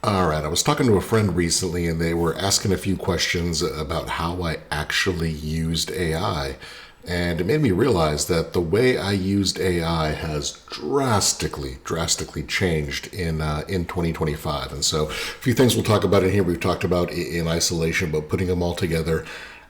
All right, I was talking to a friend recently and they were asking a few questions about how I actually used AI. And it made me realize that the way I used AI has drastically changed in 2025. And so, a few things we'll talk about in here. We've talked about in isolation, but putting them all together,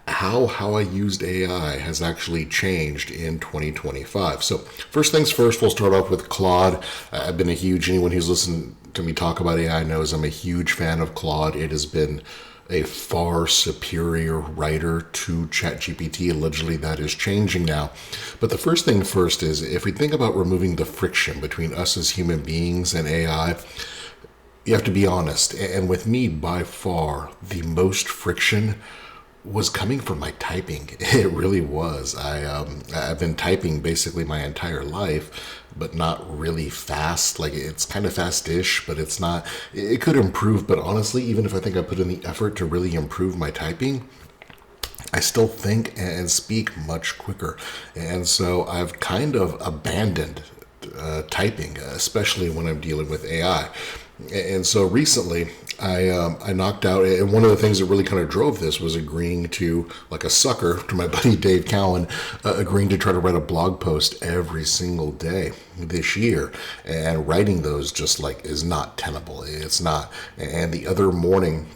how I used AI has actually changed in 2025. So first things first, we'll start off with Claude. I've been a huge, anyone who's listened to me talk about AI knows I'm a huge fan of Claude. It has been a far superior writer to ChatGPT. Allegedly, that is changing now. But the first thing first is if we think about removing the friction between us as human beings and AI, you have to be honest. And with me, by far, the most friction was coming from my typing. It really was. I've been typing basically my entire life, but not really fast. Like it's kind of fast-ish, but it's not. It could improve, but honestly, even if I think I put in the effort to really improve my typing, I still think and speak much quicker. And so I've kind of abandoned typing, especially when I'm dealing with AI. And so recently, I knocked out, and one of the things that really kind of drove this was agreeing to, like a sucker, to my buddy Dave Cowan, agreeing to try to write a blog post every single day this year. And writing those just like is not tenable. It's not. And the other morning,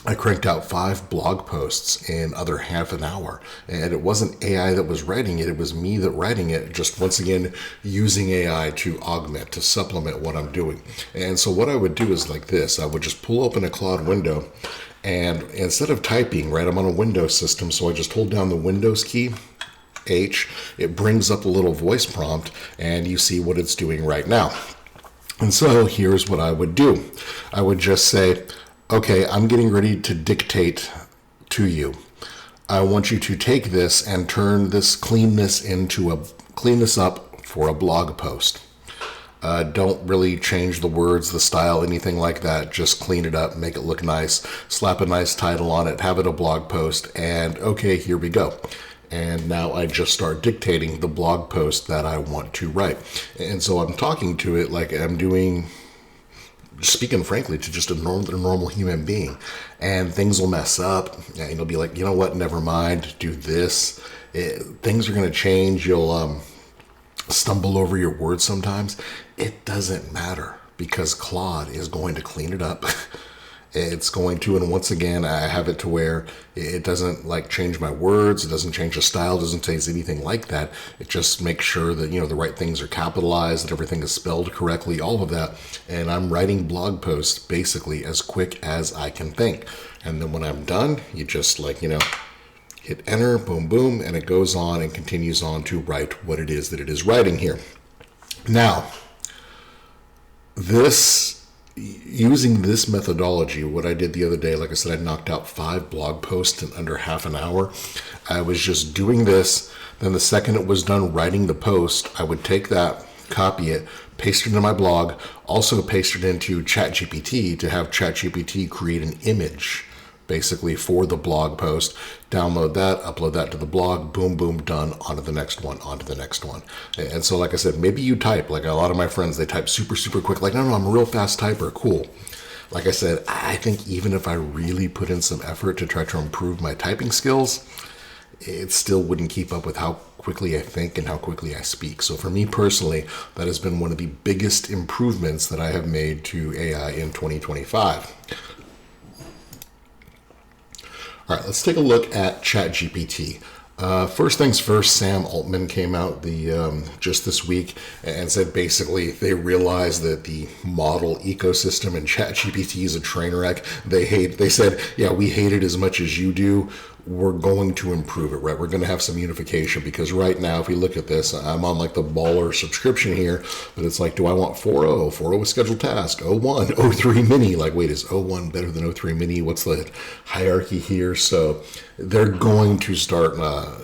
I cranked out 5 blog posts in under half an hour. And it wasn't AI that was writing it, it was me that writing it, just once again using AI to augment, to supplement what I'm doing. And so what I would do is like this. I would just pull open a Claude window and instead of typing, right, I'm on a Windows system, so I just hold down the Windows key, H, it brings up a little voice prompt and you see what it's doing right now. And so here's what I would do. I would just say, okay, I'm getting ready to dictate to you. I want you to take this and clean this up for a blog post. Don't really change the words, the style, anything like that. Just clean it up, make it look nice, slap a nice title on it, have it a blog post, and okay, here we go. And now I just start dictating the blog post that I want to write. And so I'm talking to it like I'm doing, speaking frankly, to just a normal human being, and things will mess up and you'll be like, you know what, never mind, do this. Things are going to change. You'll stumble over your words sometimes. It doesn't matter because Claude is going to clean it up. It's going to, and once again, I have it to where it doesn't like change my words. It doesn't change the style. It doesn't say anything like that. It just makes sure that, the right things are capitalized, that everything is spelled correctly, all of that. And I'm writing blog posts basically as quick as I can think. And then when I'm done, you just hit enter, boom, boom, and it goes on and continues on to write what it is that it is writing here. Now, using this methodology, what I did the other day, like I said, I knocked out 5 blog posts in under half an hour. I was just doing this. Then the second it was done writing the post, I would take that, copy it, paste it into my blog, also paste it into ChatGPT to have ChatGPT create an image basically for the blog post, download that, upload that to the blog, boom, boom, done, on to the next one, on to the next one. And so, like I said, maybe you type, like a lot of my friends, they type super quick, like, no, I'm a real fast typer, cool. Like I said, I think even if I really put in some effort to try to improve my typing skills, it still wouldn't keep up with how quickly I think and how quickly I speak. So for me personally, that has been one of the biggest improvements that I have made to AI in 2025. All right, let's take a look at ChatGPT. First things first, Sam Altman came out just this week and said basically they realized that the model ecosystem in ChatGPT is a train wreck. They said, yeah, we hate it as much as you do. We're going to improve it, right? We're going to have some unification because right now, if we look at this, I'm on like the baller subscription here, but it's like, do I want 4.0? 4.0 is scheduled task, 0.1, 0.3 mini. Like, wait, is 0.1 better than 0.3 mini? What's the hierarchy here? So they're going to start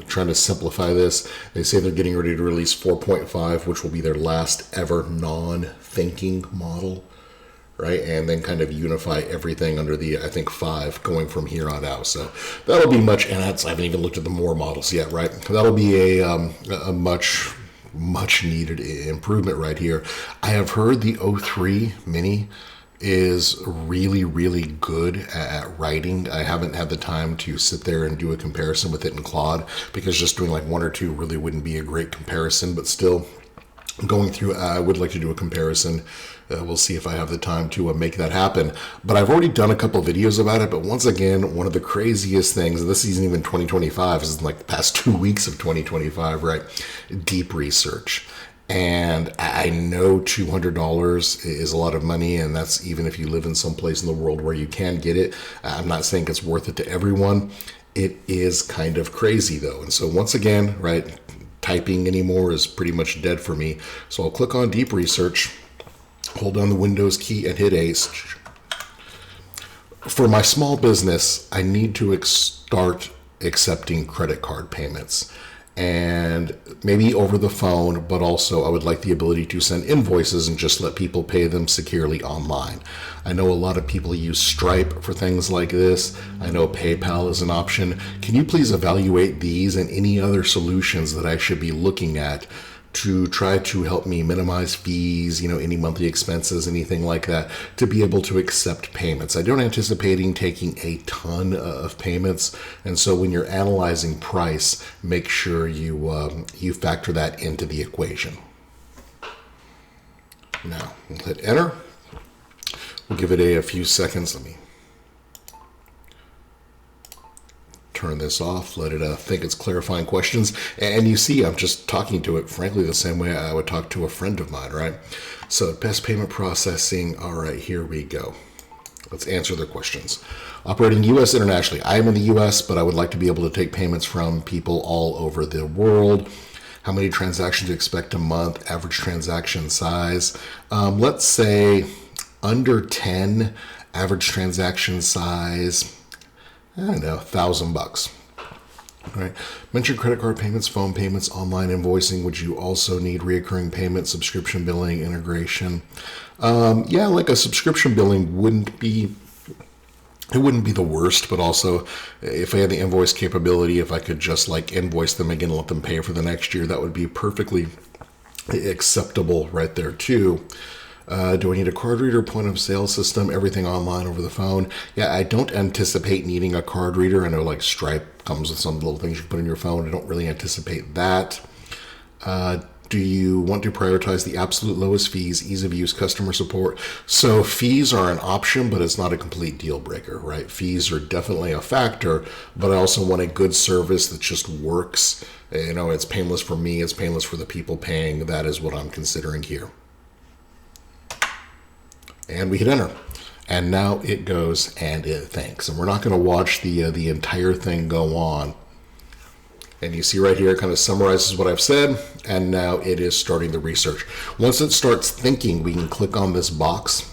trying to simplify this. They say they're getting ready to release 4.5, which will be their last ever non-thinking model, right? And then kind of unify everything under the, I think, 5 going from here on out. So that'll be much, and I haven't even looked at the more models yet, right? That'll be a much needed improvement right here. I have heard the 0.3 mini is really, really good at writing. I haven't had the time to sit there and do a comparison with it in Claude because just doing like one or two really wouldn't be a great comparison, but still going through, I would like to do a comparison. We'll see if I have the time to make that happen. But I've already done a couple videos about it. But once again, one of the craziest things, and this isn't even 2025, this is like the past 2 weeks of 2025, right? Deep research. And I know $200 is a lot of money, and that's even if you live in some place in the world where you can get it. I'm not saying it's worth it to everyone. It is kind of crazy though. And so once again, right, typing anymore is pretty much dead for me. So I'll click on Deep Research, hold down the Windows key and hit Ace. For my small business, I need to start accepting credit card payments. And maybe over the phone, but also I would like the ability to send invoices and just let people pay them securely online. I know a lot of people use Stripe for things like this. I know PayPal is an option. Can you please evaluate these and any other solutions that I should be looking at to try to help me minimize fees, any monthly expenses, anything like that, to be able to accept payments? I don't anticipate taking a ton of payments, and so when you're analyzing price, make sure you factor that into the equation. Now, we'll hit enter. We'll give it a few seconds. Let me turn this off, let it think it's clarifying questions. And you see, I'm just talking to it, frankly, the same way I would talk to a friend of mine, right? So best payment processing. All right, here we go. Let's answer their questions. Operating U.S. internationally. I am in the U.S., but I would like to be able to take payments from people all over the world. How many transactions do you expect a month? Average transaction size. Let's say under 10. Average transaction size, I don't know, $1,000. All right. Mention credit card payments, phone payments, online invoicing. Would you also need recurring payments, subscription billing, integration? Yeah, like a subscription billing wouldn't be the worst, but also if I had the invoice capability, if I could just like invoice them again and let them pay for the next year, that would be perfectly acceptable right there too. Do I need a card reader, point of sale system, everything online over the phone? Yeah, I don't anticipate needing a card reader. I know like Stripe comes with some little things you can put in your phone. I don't really anticipate that. Do you want to prioritize the absolute lowest fees, ease of use, customer support? So fees are an option, but it's not a complete deal breaker, right? Fees are definitely a factor, but I also want a good service that just works. It's painless for me. It's painless for the people paying. That is what I'm considering here. And we hit enter. And now it goes and it thinks. And we're not going to watch the entire thing go on. And you see right here, it kind of summarizes what I've said. And now it is starting the research. Once it starts thinking, we can click on this box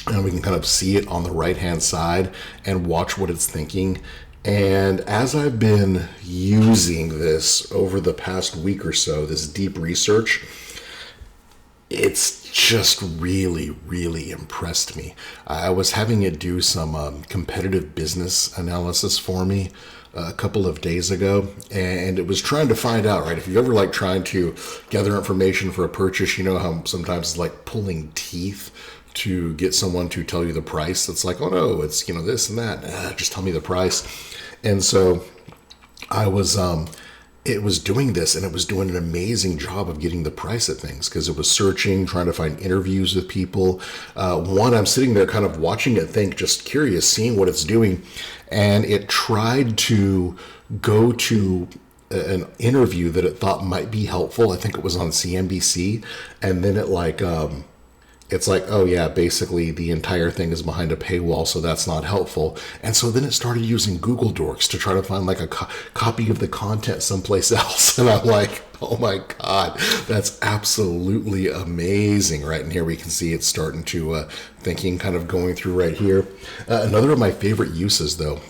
and we can kind of see it on the right-hand side and watch what it's thinking. And as I've been using this over the past week or so, this deep research, it's just really, really impressed me. I was having it do some competitive business analysis for me a couple of days ago, and it was trying to find out, right, if you've ever like trying to gather information for a purchase, you know how sometimes it's like pulling teeth to get someone to tell you the price. It's like, oh no, it's this and that. Just tell me the price. And so I was it was doing this, and it was doing an amazing job of getting the price of things because it was searching, trying to find interviews with people. I'm sitting there kind of watching it think, just curious, seeing what it's doing. And it tried to go to an interview that it thought might be helpful. I think it was on CNBC. And then it's like, oh yeah, basically the entire thing is behind a paywall, so that's not helpful. And so then it started using Google Docs to try to find like a copy of the content someplace else. And I'm like, oh my God, that's absolutely amazing. Right, and here we can see it's starting to thinking, kind of going through right here. Another of my favorite uses though,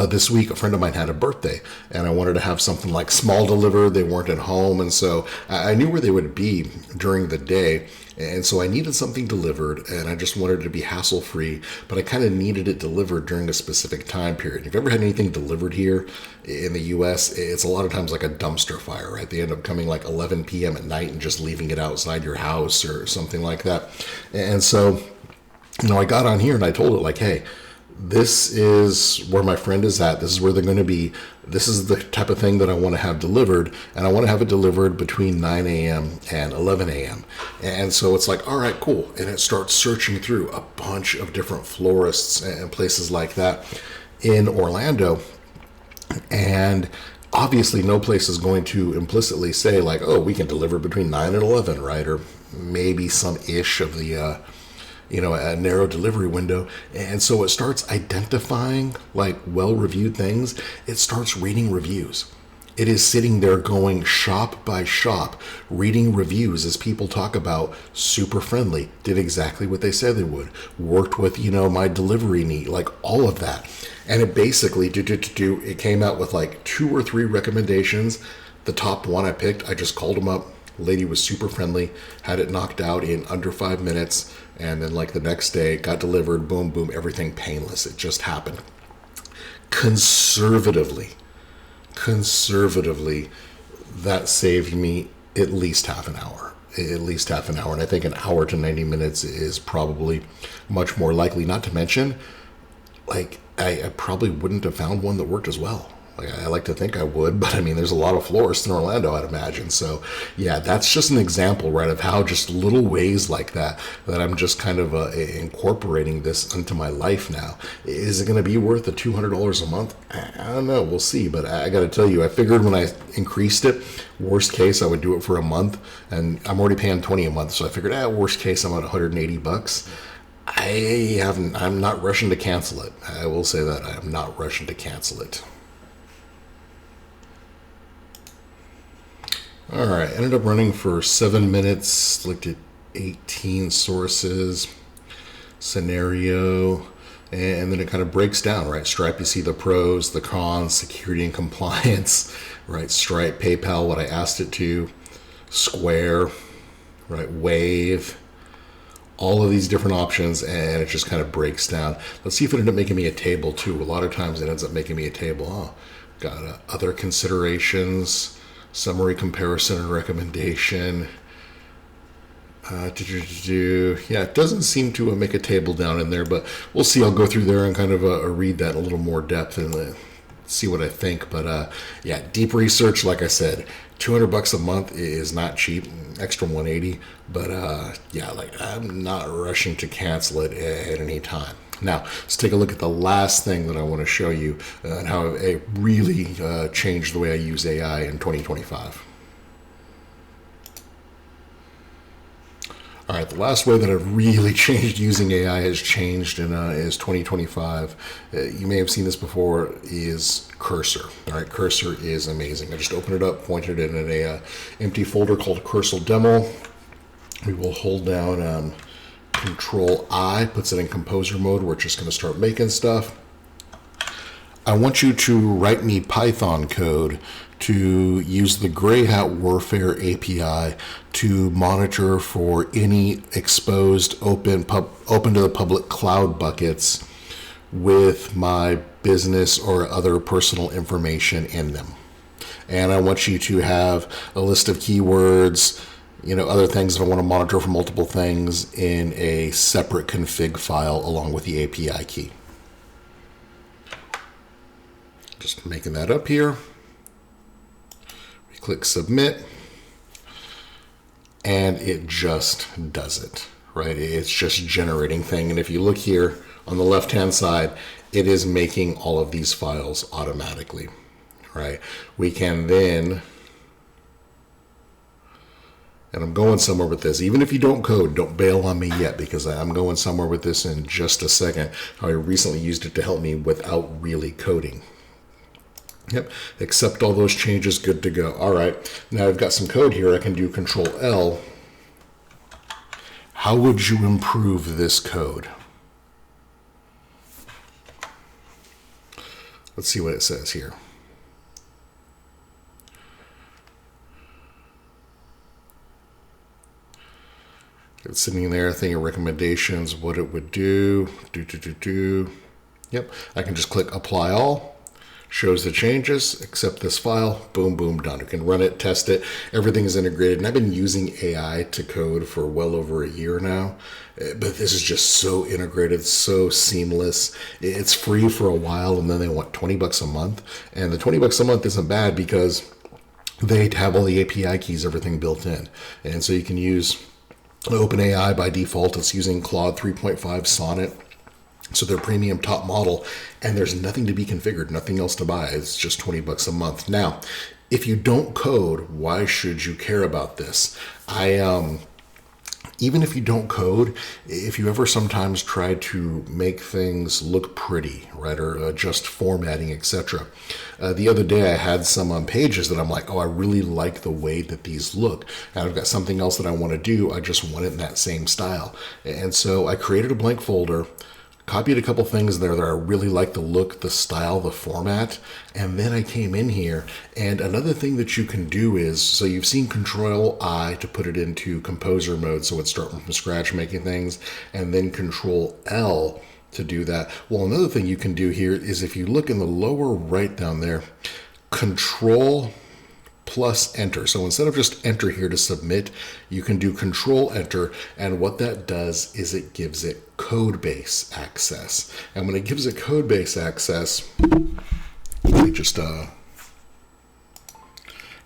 this week, a friend of mine had a birthday, and I wanted to have something like small delivered. They weren't at home, and so I knew where they would be during the day, and so I needed something delivered, and I just wanted it to be hassle-free, but I kind of needed it delivered during a specific time period. If you've ever had anything delivered here in the U.S., it's a lot of times like a dumpster fire, right? They end up coming like 11 p.m. at night and just leaving it outside your house or something like that, and so I got on here and I told it like, hey, this is where my friend is at. This is where they're going to be. This is the type of thing that I want to have delivered. And I want to have it delivered between 9 a.m. and 11 a.m. And so it's like, all right, cool. And it starts searching through a bunch of different florists and places like that in Orlando. And obviously no place is going to implicitly say like, oh, we can deliver between 9 and 11, right? Or maybe some ish of the a narrow delivery window. And so it starts identifying like well-reviewed things. It starts reading reviews. It is sitting there going shop by shop, reading reviews as people talk about, super friendly, did exactly what they said they would, worked with, my delivery need, like all of that. And it basically, it came out with like 2 or 3 recommendations. The top one I picked, I just called them up. Lady was super friendly, had it knocked out in under 5 minutes. And then like the next day, it got delivered, boom, boom, everything painless. It just happened. Conservatively, that saved me at least half an hour. And I think an hour to 90 minutes is probably much more likely. Not to mention, like, I probably wouldn't have found one that worked as well. Like, I like to think I would, but I mean, there's a lot of florists in Orlando, I'd imagine. So, yeah, that's just an example, right, of how just little ways like that I'm just kind of incorporating this into my life now. Is it going to be worth the $200 a month? I don't know. We'll see. But I got to tell you, I figured when I increased it, worst case, I would do it for a month, and I'm already paying $20 a month. So I figured, worst case, I'm at $180. I'm not rushing to cancel it. I will say that I am not rushing to cancel it. All right, ended up running for 7 minutes, looked at 18 sources, scenario, and then it kind of breaks down, right? Stripe, you see the pros, the cons, security and compliance, right? Stripe, PayPal, what I asked it to, Square, right? Wave, all of these different options, and it just kind of breaks down. Let's see if it ended up making me a table too. A lot of times it ends up making me a table. Oh, got other considerations, summary, comparison, and recommendation. Yeah, it doesn't seem to make a table down in there, but we'll see. I'll go through there and kind of read that in a little more depth and see what I think. But yeah, deep research, like I said, $200 a month is not cheap, extra 180. But yeah, like I'm not rushing to cancel it at any time. Now, let's take a look at the last thing that I want to show you and how it really changed the way I use AI in 2025. All right, the last way that I've really changed using AI has changed is 2025. You may have seen this before, is Cursor. All right, Cursor is amazing. I just opened it up, pointed it in an empty folder called Cursor Demo. We will hold down Control I, puts it in composer mode. We're just going to start making stuff. I want you to write me Python code to use the Grey Hat Warfare API to monitor for any exposed open to the public cloud buckets with my business or other personal information in them. And I want you to have a list of keywords, other things if I want to monitor for multiple things in a separate config file along with the API key. Just making that up here. We click submit and it just does it, right? It's just generating thing. And if you look here on the left-hand side, it is making all of these files automatically, right? We can then, and I'm going somewhere with this. Even if you don't code, don't bail on me yet, because I'm going somewhere with this in just a second. I recently used it to help me without really coding. Yep, accept all those changes, good to go. All right, now I've got some code here. I can do Control L. How would you improve this code? Let's see what it says here. It's sitting there, thinking recommendations, what it would do. Yep, I can just click Apply All. shows the changes, accept this file, boom, boom, done. You can run it, test it, everything is integrated. And I've been using AI to code for well over a year now, but this is just so integrated, so seamless. It's free for a while, and then they want $20 a month. And the $20 a month isn't bad because they have all the API keys, everything built in. And so you can use OpenAI by default. It's using Claude 3.5 Sonnet. So their premium top model, and there's nothing to be configured, nothing else to buy. It's just $20 a month. Now, if you don't code, why should you care about this? Even if you don't code, if you ever sometimes try to make things look pretty, right, or adjust formatting, etc. The other day I had some pages that I'm like, oh, I really like the way that these look. And I've got something else that I want to do. I just want it in that same style. And so I created a blank folder, copied a couple things there that I really like the look, the style, the format, and then I came in here. And another thing that you can do is, so you've seen Control I to put it into composer mode, so it's starting from scratch making things, and then Control L to do that. Well, another thing you can do here is if you look in the lower right down there, Control plus enter. So instead of just enter here to submit, you can do Control Enter, and what that does is it gives it code base access. And when it gives it code base access, let me just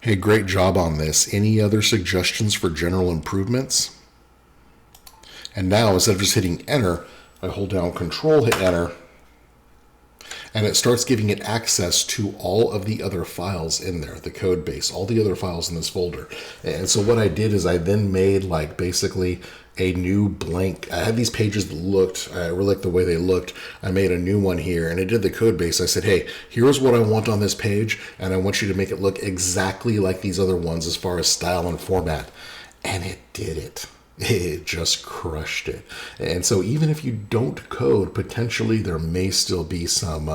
hey, great job on this. Any other suggestions for general improvements? And now instead of just hitting enter, I hold down Control, hit enter, and it starts giving it access to all of the other files in there, the code base, all the other files in this folder. And so what I did is I then made like basically a new blank. I had these pages that looked, I really liked the way they looked. I made a new one here and I did the code base. I said, hey, here's what I want on this page, and I want you to make it look exactly like these other ones as far as style and format. And it did it. It just crushed it. And so even if you don't code, potentially there may still be some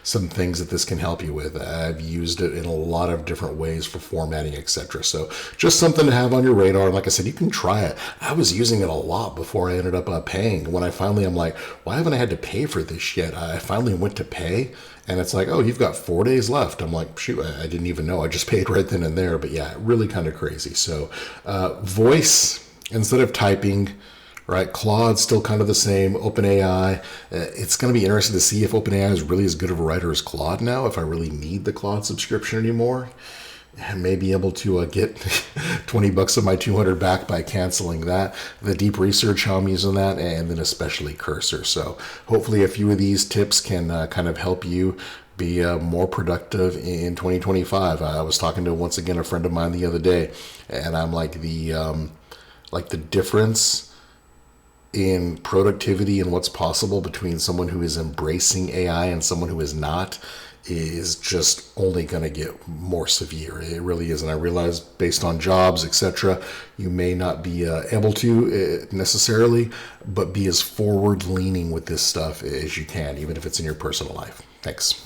things that this can help you with. I've used it in a lot of different ways for formatting, etc. So just something to have on your radar. And like I said, you can try it. I was using it a lot before I ended up paying. When I finally, I'm like, why haven't I had to pay for this yet? I finally went to pay. And it's like, oh, you've got 4 days left. I'm like, shoot, I didn't even know. I just paid right then and there. But yeah, really kind of crazy. So voice, instead of typing, right? Claude's still kind of the same. OpenAI, it's going to be interesting to see if OpenAI is really as good of a writer as Claude now, if I really need the Claude subscription anymore. I may be able to get $20 of my 200 back by canceling that. The deep research, how I'm using that, and then especially Cursor. So hopefully a few of these tips can kind of help you be more productive in 2025. I was talking to, once again, a friend of mine the other day, and I'm like, the difference in productivity and what's possible between someone who is embracing AI and someone who is not is just only going to get more severe. It really is. And I realize based on jobs, etc., you may not be able to necessarily, but be as forward leaning with this stuff as you can, even if it's in your personal life. Thanks.